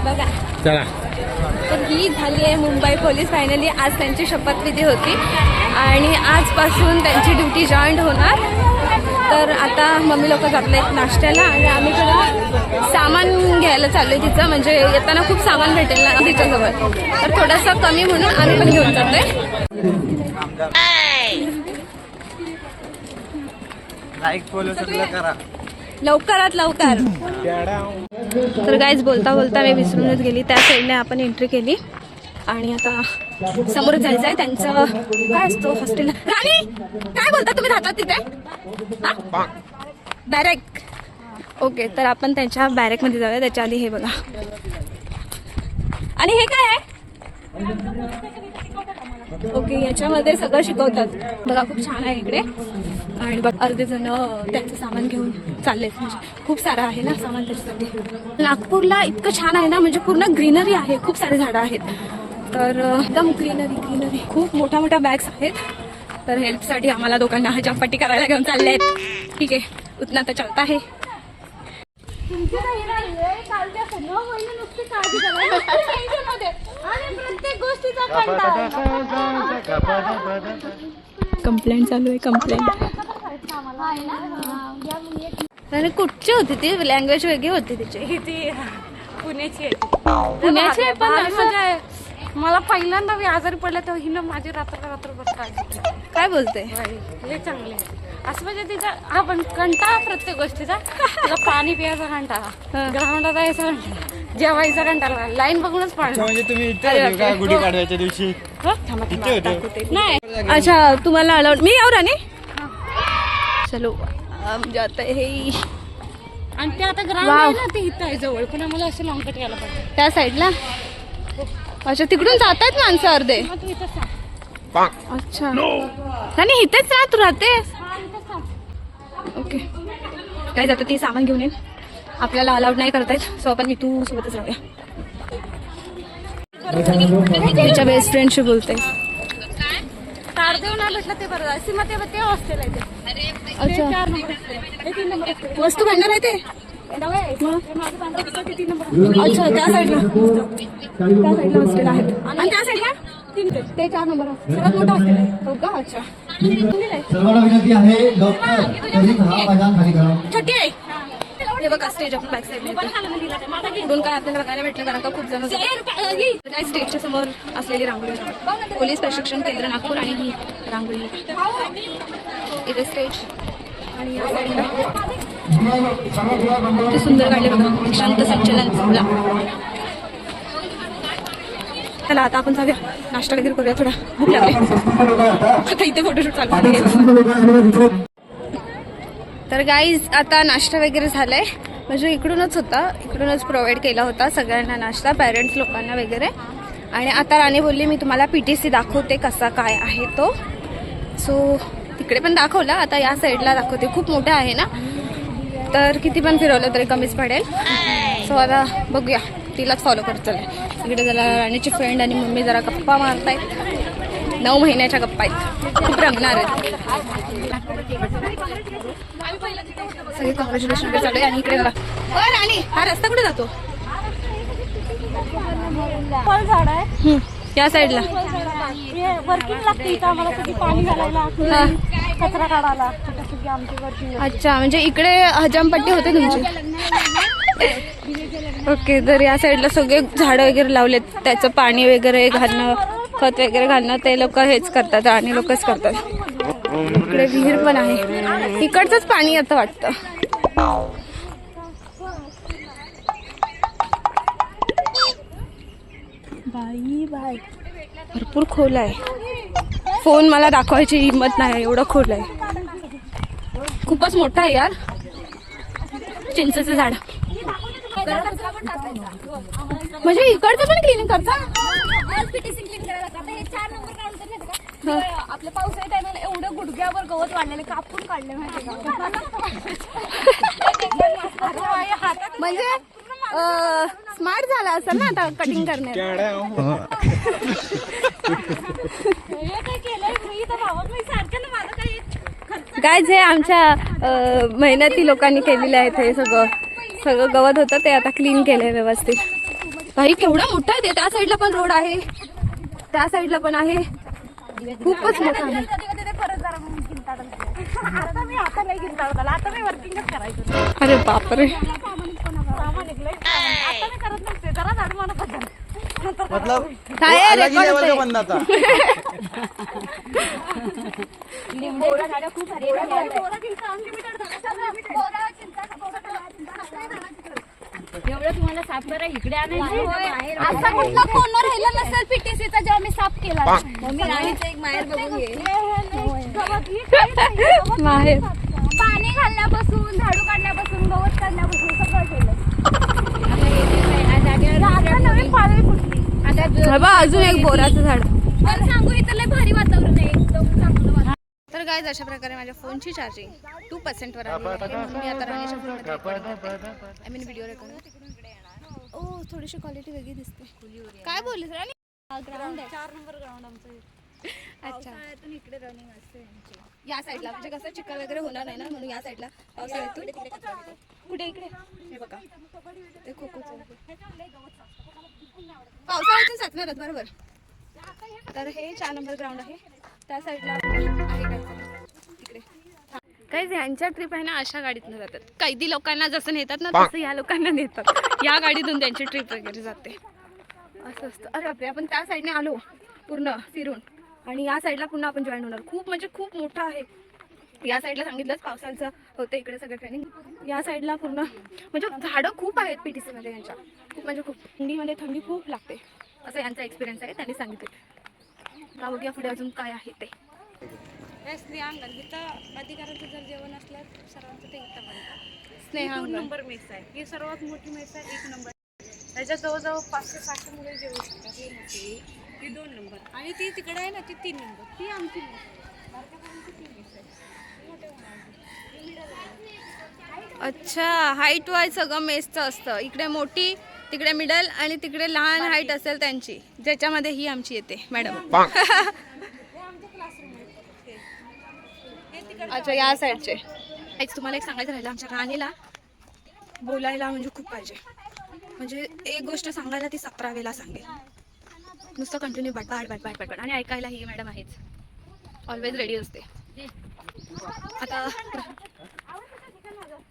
बघा. चला. तर ही झाली आहे मुंबई पोलीस. फायनली आज त्यांची शपथविधी होती आणि आजपासून त्यांची ड्युटी जॉईंट होणार. तर आता मम्मी लोक जातले नाश्त्याला आणि आम्ही थोडं सामान घ्यायला चाललोय तिचं. म्हणजे येताना खूप सामान भेटेल ना तिच्याजवळ, तर थोडंसं कमी म्हणून आम्ही पण घेऊन जातोय. लाईक फॉलो सगळं करा लवकरात लवकर. तर गाईज बोलता बोलता मी विसरूनच गेली. त्या साईडने आपण एंट्री केली आणि आता समोर जायचं आहे त्यांचं. काय असतो हॉस्टेल? राणी काय बोलता तुम्ही? राहतात तिथे बॅरेक? ओके, तर आपण त्यांच्या बॅरेक मध्ये जाऊया. त्याच्या आधी हे बघा. आणि हे काय आहे? ओके, याच्यामध्ये सगळं शिकवतात बघा. खूप छान आहे इकडे. आणि बघ अर्धे जण त्यांचं सामान घेऊन चाललेत. म्हणजे खूप सारं आहे ना सामान त्याच्यासाठी. नागपूरला इतकं छान आहे ना, म्हणजे पूर्ण ग्रीनरी आहे. खूप सारे झाडं आहेत. तर एकदम ग्रीनरी. खूप मोठ्या मोठ्या बॅग्स आहेत. तर हेल्पसाठी आम्हाला दोघांना जंपपट्टी करायला घेऊन चालले आहेत. ठीक आहे, उतना तर चलता आहे. कंप्लेंट चालू आहे. कंप्लेंट. अरे कुठची होती ती? लँग्वेज वेगळी होती तिची. ती पुण्याची आहे. पुण्याची आहे पण म्हणजे मला पहिल्यांदा मी आजारी पडले तेव्हा हिनं माझी रात्रभर काळजी. काय बोलते? लय चांगले असं म्हणजे तिचा आपण कंटाळा प्रत्येक गोष्टीचा. तिला पाणी पियाचा कंटाळा, ग्राउंडला जायचा कंटाळा, जेवायचा कंटाळा, लाईन बघूनच पाणी. म्हणजे तुम्ही इथे होते का गुढी पाडव्याच्या दिवशी? इथे होते? नाही. अच्छा, तुम्हाला अलाउड? मी यावर आणि चलो हम जाते हे. आणि ते आता ग्राउंड आहे ना, ते इथं आहे जवळ, पण आम्हाला असं लॉंग कट यायला पाहिजे त्या साईडला. अच्छा, तिकडून जातात माणसं अर्धे. मग तू इथंच थांब. अच्छा, नाही इथेच राह. तू राहतेस? ओके. काय जातं ती सामान घेऊन येईल. आपल्याला अलाउड नाही करतायत, सो आपण मी तू सोबतच राहूया. तिच्या बेस्ट फ्रेंडशी बोलते. तारदेवला भेटलं ते बरं. सीमा ते हॉस्टेल आहे ते. अच्छा, 4 नंबर हे 3 नंबर वस्तू भांडार आहे ते. अच्छा, त्या साईडला हॉस्टेल आहेत. आणि त्या साईडला ते 4 नंबर सर्वात मोठं हॉस्टेल आहे. हो का? अच्छा, सर्वांना विनंती आहे डॉक्टर करीम हा मैदान खाली करा. छोटी आहे. हे बघा स्टेज आपण बॅक साईड पुढून काय आपल्याला बघायला भेटलं कारण का खूप जण काय स्टेजच्या समोर असलेली रांगोळी. पोलीस प्रशिक्षण केंद्र नागपूर आणि ही रांगोळी. इथे स्टेज आणि या साईडला किती सुंदर काढले बघा. शांत संचलन झाला. चला आता आपण जाऊया नाश्ता वगैरे करूया. थोडा भूक लागली. आता इथे फोटोशूट चालू आहे. तर गाईज आता नाश्ता वगैरे झालाय. म्हणजे इकडूनच होता, इकडूनच प्रोव्हाइड केला होता सगळ्यांना नाश्ता, पेरेंट्स लोकांना वगैरे. आणि आता राणी बोलली मी तुम्हाला PTC दाखवते कसा काय आहे तो. सो तिकडे पण दाखवला. आता या साईडला दाखवते. खूप मोठा आहे ना, तर किती पण फिरवलं तरी कमीच पडेल. सो आता बघूया. तिलाच फॉलो करत चाललंय. इकडे जरा राणीची फ्रेंड आणि मम्मी जरा गप्पा मारतायत. 9 महिन्याच्या गप्पा आहेत. खूप रंगणार आहेत. सगळे कॉंग्रॅच्युलेशन चालू आहे. आणि इकडे बघा. राणी हा रस्ता कुठे जातो? झाड आहे या साईडला. वर्किंग लागते इथं आम्हाला. कधी पाणी घालायला, कचरा काढायला आमची वर्किंग. अच्छा, म्हणजे इकडे हजामपट्टी होते तुमची. ओके, तर या साईडला सगळे झाडं वगैरे लावलेत. त्याचं पाणी वगैरे घालणं, खत वगैरे घालणं ते लोक हेच करतात. आणि लोकच करतात. इकडे विहीर पण आहे. इकडचंच पाणी येतं वाटतं. बाई भरपूर खोल आहे. फोन मला दाखवायची हिंमत नाही, एवढं खोल आहे. खूपच मोठा आहे यार. चिंचेचं झाड. म्हणजे इकडचं पण क्लिनिंग करता? आपल्या पावसाळ्या टायमाला एवढं गुडघ्यावर गवत वाढलेलं कापून काढले माहिती म्हणजे स्मार्ट झाला असेल ना आता कटिंग करण्यात. काय जे आमच्या मेहनती लोकांनी केलेले आहेत हे सगळं गवत होतं ते आता क्लीन केलंय व्यवस्थित. काही केवढा मोठा आहे ते. त्या साईडला पण रोड आहे, त्या साईडला पण आहे, खूपच मोठा आहे. अरे बापरे, मतलब काय वो अलग ही record लेवल का होतंय. बंदा था. एवढं तुम्हाला साफ करा इकडे आणायचं. असा कुठला कोण राहिला नसेल पीटीसीचा जेव्हा मी साफ केला. मम्मी राणीचं एक माहेर बघून घे. माहेर पाणी घालण्यापासून, झाडू काढण्यापासून, गवत काढण्यापासून सगळं केलं. आता नवीन पाळी फुटली. बाबा अजून एक बोराचं झाड. पण सांगू इथं लय भारी वातावरण आहे, एकदम चांगलं वातावरण. तर गाईज अशा प्रकारे माझ्या फोनची चार्जिंग 2% वर आली आहे. म्हणून मी आता राणीच्या फोनमध्ये आय मीन व्हिडिओ रेकॉर्ड. ओ थोडीशी क्वालिटी वेगळी दिसते. काय बोललीस राणी? ग्राउंड आहे. 4 नंबर ग्राउंड आमचं. अच्छा, पावसाळ्यातून इकडे रनिंग असते यांची. या साईडला म्हणजे कसं चिखल वगैरे होणार नाही ना, म्हणून या साईडला पावसाळ्यातून कुठे इकडे हे बघा ते खो खोचं पावसाळ्यातून साचणारच बरोबर. तर हे 4 नंबर ग्राउंड आहे, त्या साईडला आहे काहीतरी तिकडे. काहीच यांच्या ट्रिप आहे ना अशा गाडीतनं जातात. कैदी लोकांना जसं नेतात ना तसं या लोकांना नेतात. या गाडीतून त्यांची ट्रिप वगैरे जाते, असं असतं. अरे बापरे, आपण त्या साईडने आलो पूर्ण फिरून आणि या साईडला पुन्हा आपण जॉईन होणार. खूप म्हणजे खूप मोठं आहे. या साईडला सांगितलंच पावसाचं होतं इकडे सगळं ट्रेनिंग. या साईडला पूर्ण म्हणजे झाडं खूप आहेत PTC मध्ये यांच्या. खूप म्हणजे खूप थंडीमध्ये थंडी खूप लागते असं यांचा एक्सपिरियन्स आहे, त्यांनी सांगितले. का बघूया पुढे अजून काय आहे ते. स्नेहांगण इथं अधिकाऱ्यांचं जर जेवण असलं सर्वांचं ते इथं बनतं. स्नेहांगण. 2 नंबर मेस आहे. ही सर्वात मोठी मेस आहे, 1 नंबर. त्याच्यात जवळजवळ 500-600 मुले जेवू शकतात. ही मोठी, ही 2 नंबर आणि ती तिकडे आहे ना ती 3 नंबर. ती आमची मेस आहे. बारक्यापर्यंत ती मेस आहे. अच्छा, हाईट वाईज सगळं मेसचं असतं. इकडे मोठी, तिकडे मिडल आणि तिकडे लहान हाईट असेल त्यांची, ज्याच्यामध्ये ही आमची येते मॅडम. अच्छा, या साईडचे. तुम्हाला एक सांगायचं राहिलं, आमच्या राणीला बोलायला म्हणजे खूप पाहिजे. म्हणजे एक गोष्ट सांगायला ती 17 वेळा सांगेल. नुसतं कंटिन्यू बट आणि ऐकायला ही मॅडम आहेच, ऑलवेज रेडी असते. आता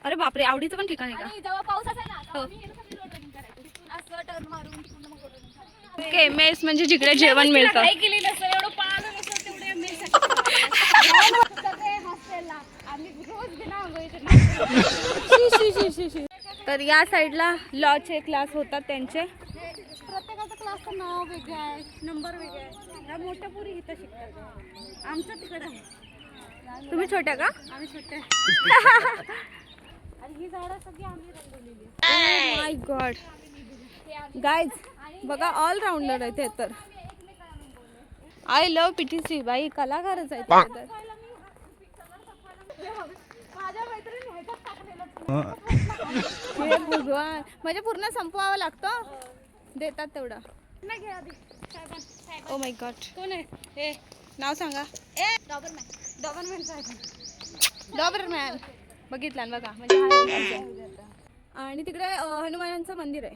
अरे बापरे, आवडीचं पण ठिकाण आहे का? जेव्हा पाऊस असेल ना, हो. असं टर्न मारून पूर्ण मग ओढून. ओके, मेस म्हणजे जिकडे जेवण मिळतं. काय केलेलं नसतं, एवढं पाळलं नसतं तेवढे मेस सगळे हॉस्टेलला आम्ही रोज बिना आंघोळीचे. तर या साईडला लॉचे क्लास होतात त्यांचे. प्रत्येकाचं क्लासचं नाव वेगळं आहे, नंबर वेगळे आहे. ह्या मोठ्या पुरी इथं शिकतात. आमचं तिकडं आहे. तुम्ही छोट्या का? आम्ही छोटे आणि ही झाडं सगळी आम्ही रंगवलेली. माय गॉड गाईज, बघा ऑल राऊंडर आहे ते. तर आय लव्ह PTC. बाई कलाकारच आहे ते तर. हे भगवान, म्हणजे पूर्ण संपवावं लागतं, देतात तेवढं. ओ माय गॉड, कोण आहे हे नाव सांगा. डॉबरमॅन साहेब. डॉबरमॅन बघितलं ना बघा, म्हणजे हा एक आहे. आणि तिकडे हनुमानांचं मंदिर आहे.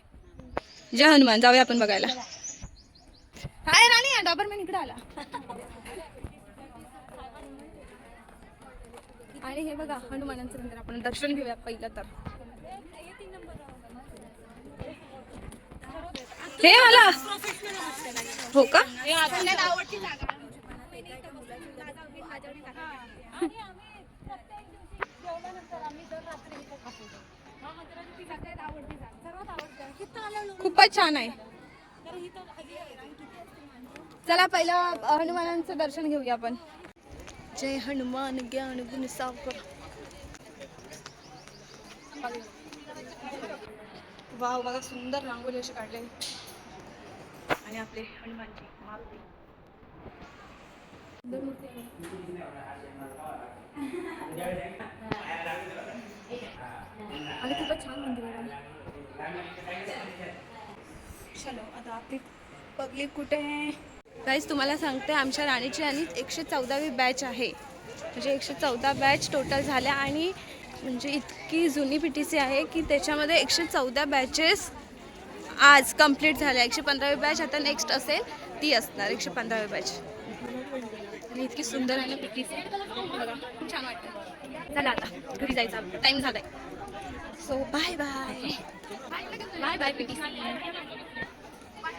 जय हनुमान, जाऊया आपण बघायला. हाय राणी, डॉबरमॅन इकडे आला. आणि हे बघा हनुमानांचं मंदिर, आपण दर्शन घेऊया पहिलं तर. हे मला हो का? खूपच छान आहे. चला पहिलं हनुमानांचं दर्शन घेऊया आपण. जय हनुमान ज्ञान गुण सागर. वाव, बघा सुंदर रांगोळी अशी काढले आणि आपले हनुमानजी मारुती. आणि खूपच छान मंदिर आहे. चलो आता आपली पब्लिक कुठे आहे? गाईज तुम्हाला सांगते, आमच्या राणीची आणि 114वी बॅच आहे. म्हणजे 114 बॅच टोटल झाल्या आणि म्हणजे इतकी जुनी PTC आहे की त्याच्यामध्ये 114 बॅचेस आज कंप्लीट झाल्या. 115वी बॅच आता नेक्स्ट असेल ती असणार 115वी बॅच. आणि इतकी सुंदर आहे ना PTC बघा, खूप छान वाटतं. चला आता घरी जायचा टाइम झालाय. So bye bye bye bye PTC.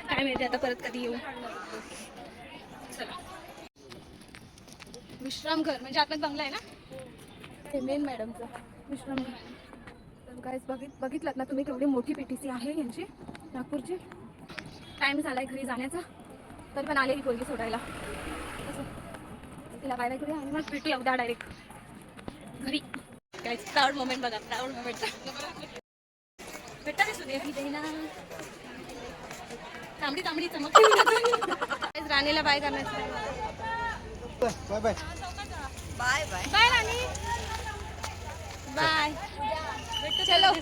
काय माहिती आता परत कधी येऊ. चला विश्रामघर म्हणजे आतमध्ये बंगला आहे ना, ते मेन मॅडमचं विश्रामघर. तर काय बघितलात ना तुम्ही केवढी मोठी PTC आहे यांची नागपूरची. टाइम झालाय घरी जाण्याचा, तर पण आलेली पोरगी सोडायला. तिला बाय बाय करूया आणि मग भेटूया उद्या डायरेक्ट घरी. काय प्राऊड मोमेंट बघा, प्राऊड मोमेंट भेटता दिसून ना. तांबडी तांबडी चमक. राणीला बाय करण्याचं. Bye bye bye bye bye Rani bye. चलो